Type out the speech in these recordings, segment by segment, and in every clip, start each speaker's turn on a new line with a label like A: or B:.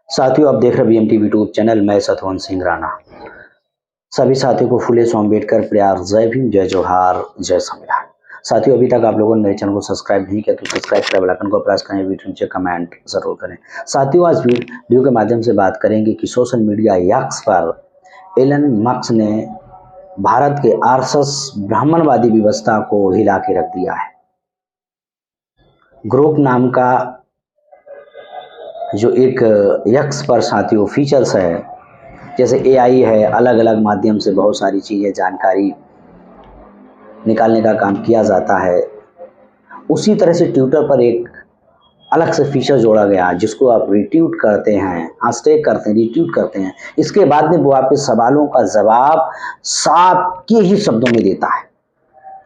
A: साथियों, आप देख रहे BMTV यूट्यूब चैनल। मैं सतवंत सिंह राणा। सभी साथियों को फुले सो अम्बेडकर प्यार, जय भीम, जय जोहार, जय संविधान। साथियों, अभी तक आप लोगों ने मेरे चैनल को सब्सक्राइब नहीं किया तो सब्सक्राइब करें, बेल आइकन को प्रेस करें, वीडियो नीचे कमेंट जरूर करें। साथियों, आज वीडियो के माध्यम से बात करेंगे कि सोशल मीडिया एक्स पर एलन मस्क ने भारत के आरएसएस ब्राह्मणवादी व्यवस्था को हिला के रख दिया है। ग्रोक नाम का जो एक यक्स पर साथियों फीचर्स है, जैसे एआई है, अलग अलग माध्यम से बहुत सारी चीज़ें जानकारी निकालने का काम किया जाता है। उसी तरह से ट्विटर पर एक अलग से फीचर जोड़ा गया जिसको आप रिट्वीट करते हैं, हैशटैग करते हैं, रिट्वीट करते हैं। इसके बाद में वो आपके सवालों का जवाब साफ के ही शब्दों में देता है,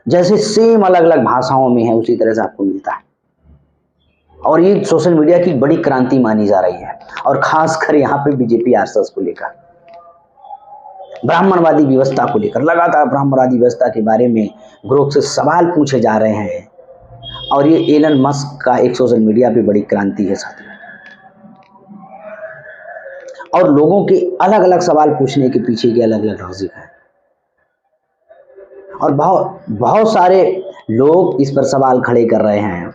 A: जैसे सेम अलग अलग भाषाओं में है उसी तरह से आपको मिलता है। और ये सोशल मीडिया की बड़ी क्रांति मानी जा रही है, और खासकर यहाँ पे बीजेपी आरएसएस को लेकर, ब्राह्मणवादी व्यवस्था को लेकर लगातार ब्राह्मणवादी व्यवस्था के बारे में ग्रोक से सवाल पूछे जा रहे हैं। और ये एलन मस्क का एक सोशल मीडिया पे बड़ी क्रांति है साथियों। और लोगों के अलग अलग सवाल पूछने के पीछे के अलग अलग लॉजिक है, और बहुत सारे लोग इस पर सवाल खड़े कर रहे हैं।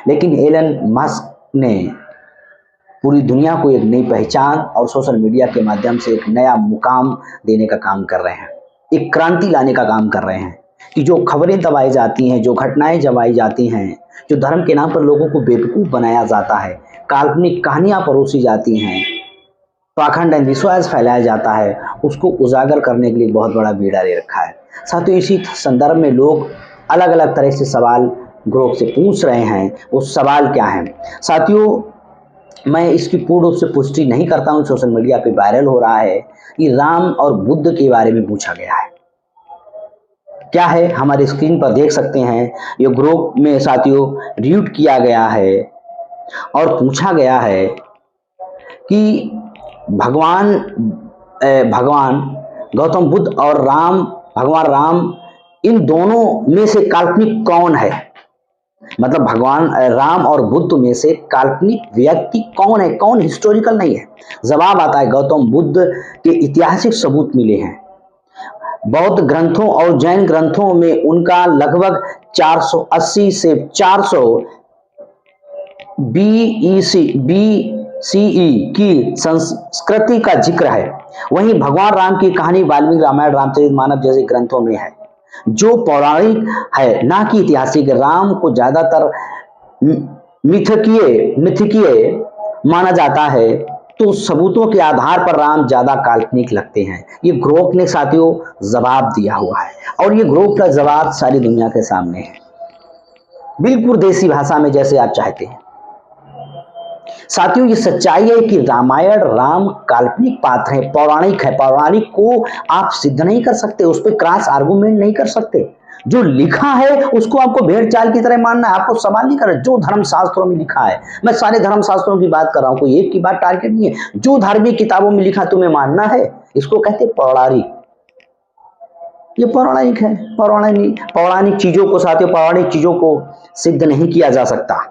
A: लेकिन एलन मस्क ने पूरी दुनिया को एक नई पहचान और सोशल मीडिया के माध्यम से एक नया मुकाम देने का काम कर रहे हैं, एक क्रांति लाने का काम कर रहे हैं कि जो खबरें दबाई जाती हैं, जो घटनाएं जमाई जाती हैं, जो धर्म के नाम पर लोगों को बेवकूफ़ बनाया जाता है, काल्पनिक कहानियां परोसी जाती हैं, पाखंड अंधविश्वास फैलाया जाता है, उसको उजागर करने के लिए बहुत बड़ा बीड़ा ले रखा है। साथियों, इसी संदर्भ में लोग अलग अलग तरह से सवाल ग्रोक से पूछ रहे हैं। वो सवाल क्या है साथियों, मैं इसकी पूर्ण रूप से पुष्टि नहीं करता हूं। सोशल मीडिया पे वायरल हो रहा है कि राम और बुद्ध के बारे में पूछा गया है। क्या है, हमारे स्क्रीन पर देख सकते हैं। ये ग्रुप में साथियों ट्वीट किया गया है और पूछा गया है कि भगवान गौतम बुद्ध और भगवान राम, इन दोनों में से काल्पनिक कौन है? मतलब भगवान राम और बुद्ध में से काल्पनिक व्यक्ति कौन है, कौन हिस्टोरिकल नहीं है? जवाब आता है गौतम बुद्ध के ऐतिहासिक सबूत मिले हैं। बौद्ध ग्रंथों और जैन ग्रंथों में उनका लगभग 480 से 400 BCE की संस्कृति का जिक्र है। वहीं भगवान राम की कहानी वाल्मीकि रामायण, रामचरितमानस जैसे ग्रंथों में है, जो पौराणिक है ना कि ऐतिहासिक। राम को ज्यादातर मिथकीय माना जाता है, तो सबूतों के आधार पर राम ज्यादा काल्पनिक लगते हैं। ये ग्रोक ने साथियों जवाब दिया हुआ है, और ये ग्रोक का जवाब सारी दुनिया के सामने है, बिल्कुल देसी भाषा में जैसे आप चाहते हैं। साथियों, ये सच्चाई है कि रामायण राम काल्पनिक पात्र है, पौराणिक है। पौराणिक को आप सिद्ध नहीं कर सकते, उस पर क्रॉस आर्गुमेंट नहीं कर सकते। जो लिखा है उसको आपको भेड़ चाल की तरह मानना है, आपको सवाल नहीं करना। जो धर्म शास्त्रों में लिखा है, मैं सारे धर्म शास्त्रों की बात कर रहा हूं, कोई एक की बात टारगेट नहीं है। जो धार्मिक किताबों में लिखा तुम्हें मानना है, इसको कहते हैं पौराणिक। ये पौराणिक है। पौराणिक चीजों को साथियों, पौराणिक चीजों को सिद्ध नहीं किया जा सकता।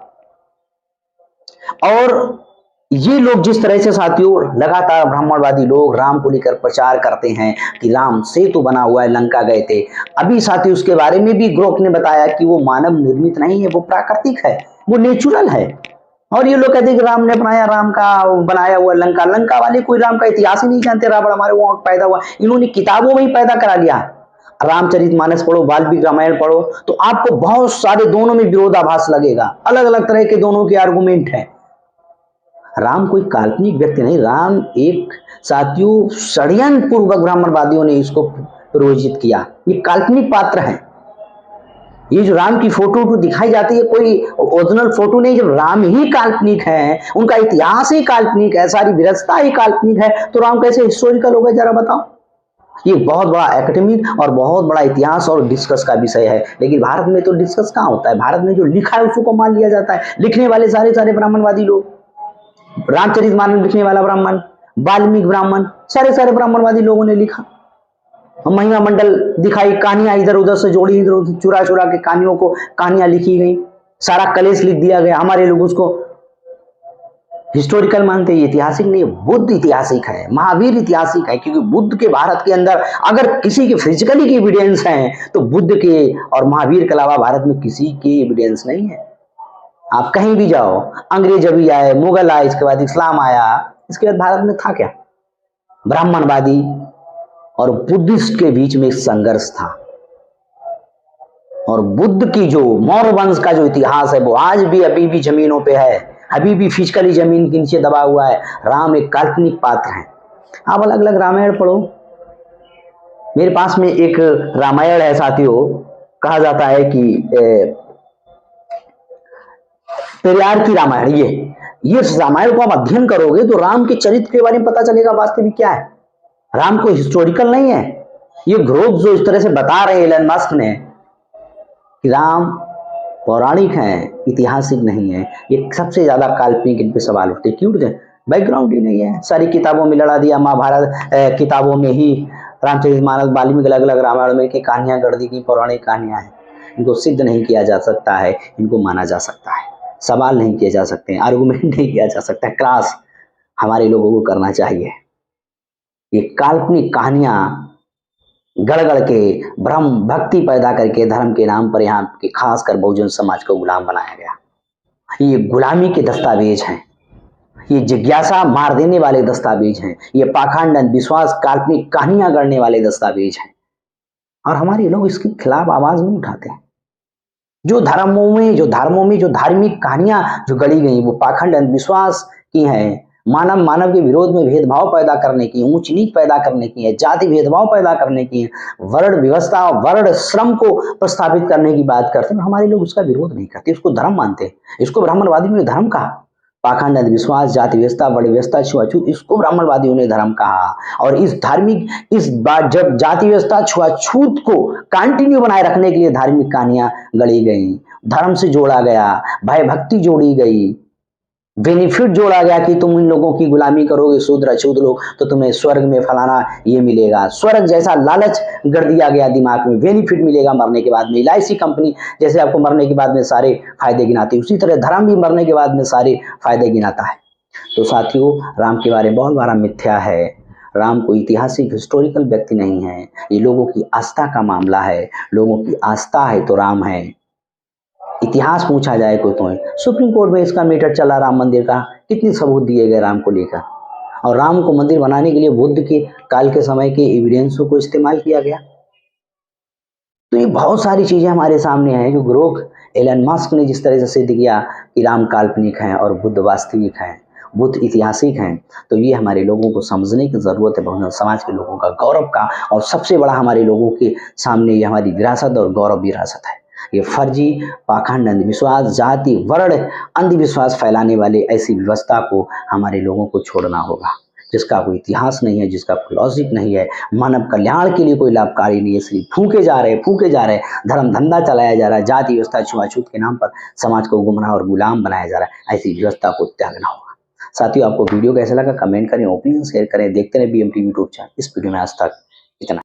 A: और ये लोग जिस तरह से साथियों लगातार ब्राह्मणवादी लोग राम को लेकर प्रचार करते हैं कि राम सेतु बना हुआ है, लंका गए थे। अभी साथियों उसके बारे में भी ग्रोक ने बताया कि वो मानव निर्मित नहीं है, वो प्राकृतिक है, वो नेचुरल है। और ये लोग कहते हैं कि राम ने अपनाया, राम का बनाया हुआ लंका वाले कोई राम का इतिहास ही नहीं जानते। रावण हमारे वहां पैदा हुआ, इन्होंने किताबों में ही पैदा करा लिया। रामचरितमानस पढ़ो, वाल्मीकि रामायण पढ़ो, तो आपको बहुत सारे दोनों में विरोधाभास लगेगा। अलग अलग तरह के दोनों के आर्गुमेंट हैं। राम कोई काल्पनिक व्यक्ति नहीं, राम एक साथियों षड्यंत्र पूर्वक ब्राह्मणवादियों ने इसको प्रयोजित किया। ये काल्पनिक पात्र हैं। ये जो राम की फोटो दिखाई जाती है, कोई ओरिजिनल फोटो नहीं। जब राम ही काल्पनिक है, उनका इतिहास ही काल्पनिक है, सारी विरासत ही काल्पनिक है, तो राम कैसे हिस्टोरिकल हो गए, जरा बताओ। ये बहुत बड़ा एकेडमिक और बहुत बड़ा इतिहास और डिस्कस का विषय है। लेकिन भारत में तो डिस्कस कहाँ होता है? भारत में जो लिखा है उसको मान लिया जाता है। लिखने वाले सारे ब्राह्मणवादी लोग, रामचरितमानस लिखने वाला ब्राह्मण, वाल्मीकि ब्राह्मण, सारे ब्राह्मणवादी लोगों ने लिखा। महिमा मंडल दिखाई, कहानियां इधर उधर से जोड़ी, इधर उधर चुरा के कहानियों को कहानियां लिखी गई, सारा कलेश लिख दिया गया। हमारे लोग उसको हिस्टोरिकल मानते हैं, ऐतिहासिक नहीं, बुद्ध ऐतिहासिक है, महावीर ऐतिहासिक है, क्योंकि बुद्ध के भारत के अंदर अगर किसी के फिजिकली की एविडेंस है तो बुद्ध के और महावीर के अलावा भारत में किसी की एविडेंस नहीं है। आप कहीं भी जाओ, अंग्रेज अभी आए, मुगल आए, इसके बाद इस्लाम आया, इसके बाद भारत में था क्या? ब्राह्मणवादी और बुद्धिस्ट के बीच में संघर्ष था। और बुद्ध की जो मौर्य वंश का जो इतिहास है वो आज भी अभी भी जमीनों पे है, अभी भी फिजिकली जमीन के नीचे दबा हुआ है। राम एक काल्पनिक पात्र है। आप अलग अलग रामायण पढ़ो। मेरे पास में एक रामायण है साथियों, कहा जाता है कि पेरियार की रामायण। ये रामायण को आप अध्ययन करोगे तो राम के चरित्र के बारे में पता चलेगा वास्तविक क्या है। राम को हिस्टोरिकल नहीं है। ये ग्रोथ जो इस तरह से बता रहे एलन मस्क ने कि राम पौराणिक है, ऐतिहासिक नहीं है, ये सबसे ज्यादा काल्पनिक इन पे सवाल उठते। क्यों उठते? बैकग्राउंड ही नहीं है। सारी किताबों में लड़ा दिया, महाभारत किताबों में ही रामचरितमानस, वाल्मीकि अलग अलग रामायण में की कहानियां गढ़ दी गई, पौराणिक कहानियां हैं। इनको सिद्ध नहीं किया जा सकता है, इनको माना जा सकता है, सवाल नहीं किए जा सकते हैं, आर्गुमेंट नहीं किया जा सकता है, क्रॉस हमारे लोगों को करना चाहिए। ये काल्पनिक कहानियां गढ़ गढ़ के भ्रम भक्ति पैदा करके धर्म के नाम पर यहाँ के खासकर बहुजन समाज को गुलाम बनाया गया। ये गुलामी के दस्तावेज हैं, ये जिज्ञासा मार देने वाले दस्तावेज हैं, ये पाखंड अंधविश्वास काल्पनिक कहानियां गढ़ने वाले दस्तावेज हैं। और हमारे लोग इसके खिलाफ आवाज नहीं उठाते। जो धर्मों में जो धार्मिक कहानियां जो गढ़ी गई वो पाखंड अंधविश्वास की हैं, मानव के विरोध में भेदभाव पैदा करने की, ऊंच नीच पैदा करने की है, जाति भेदभाव पैदा करने की है, वर्ण व्यवस्था, वर्ण श्रम को प्रस्थापित करने की बात करते हैं। हमारे लोग उसका विरोध नहीं करते, उसको धर्म मानते हैं। इसको ब्राह्मणवादियों ने धर्म कहा। पाखंड अंधविश्वास, जाति व्यवस्था, वर्ण व्यवस्था, छुआछूत, इसको ब्राह्मणवादियों ने धर्म कहा। और इस बात जब जाति व्यवस्था छुआछूत को कंटिन्यू बनाए रखने के लिए धार्मिक कहानियां गढ़ी गई, धर्म से जोड़ा गया, भय भक्ति जोड़ी गई, बेनिफिट जोड़ा गया कि तुम इन लोगों की गुलामी करोगे, शूद्र अछूत लोग, तो तुम्हें स्वर्ग में फलाना ये मिलेगा, स्वर्ग जैसा लालच गढ़ दिया गया दिमाग में, बेनिफिट मिलेगा मरने के बाद में। LIC कंपनी जैसे आपको मरने के बाद में सारे फायदे गिनाती है, उसी तरह धर्म भी मरने के बाद में सारे फायदे गिनाता है। तो साथियों, राम के बारे में बहुत बड़ा मिथ्या है। राम को ऐतिहासिक हिस्टोरिकल व्यक्ति नहीं है, ये लोगों की आस्था का मामला है। लोगों की आस्था है तो राम है। इतिहास पूछा जाए कोई तो सुप्रीम कोर्ट में इसका मैटर चला राम मंदिर का, कितने सबूत दिए गए राम को लेकर, और राम को मंदिर बनाने के लिए बुद्ध के काल के समय के एविडेंसों को इस्तेमाल किया गया। तो ये बहुत सारी चीजें हमारे सामने हैं जो ग्रोक एलन मस्क ने जिस तरह से सिद्ध किया कि राम काल्पनिक हैं और बुद्ध वास्तविक हैं, बुद्ध ऐतिहासिक हैं। तो ये हमारे लोगों को समझने की जरूरत है, बहुजन समाज के लोगों का गौरव का, और सबसे बड़ा हमारे लोगों के सामने ये हमारी विरासत और गौरव विरासत है। ये फर्जी पाखंड अंधविश्वास, जाति वर्ण अंधविश्वास फैलाने वाले ऐसी व्यवस्था को हमारे लोगों को छोड़ना होगा, जिसका कोई इतिहास नहीं है, जिसका कोई लॉजिक नहीं है, मानव कल्याण के लिए कोई लाभकारी नहीं है। इसलिए फूके जा रहे, धर्म धंधा चलाया जा रहा है, जाति व्यवस्था छुआछूत के नाम पर समाज को गुमराह और गुलाम बनाया जा रहा है। ऐसी व्यवस्था को त्यागना होगा। साथियों, आपको वीडियो कैसा लगा कमेंट करें, ओपिनियन शेयर करें, देखते रहे BM TV यूट्यूब चैनल। इस वीडियो में आज तक इतना।